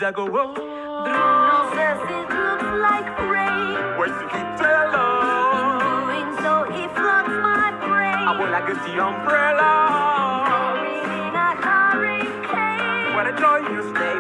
I go, whoa. Bruno says it looks like rain. Where's the guitar? Doing so, he floods my brain. I will like the umbrella. Buried in a hurricane. What a joy you stay.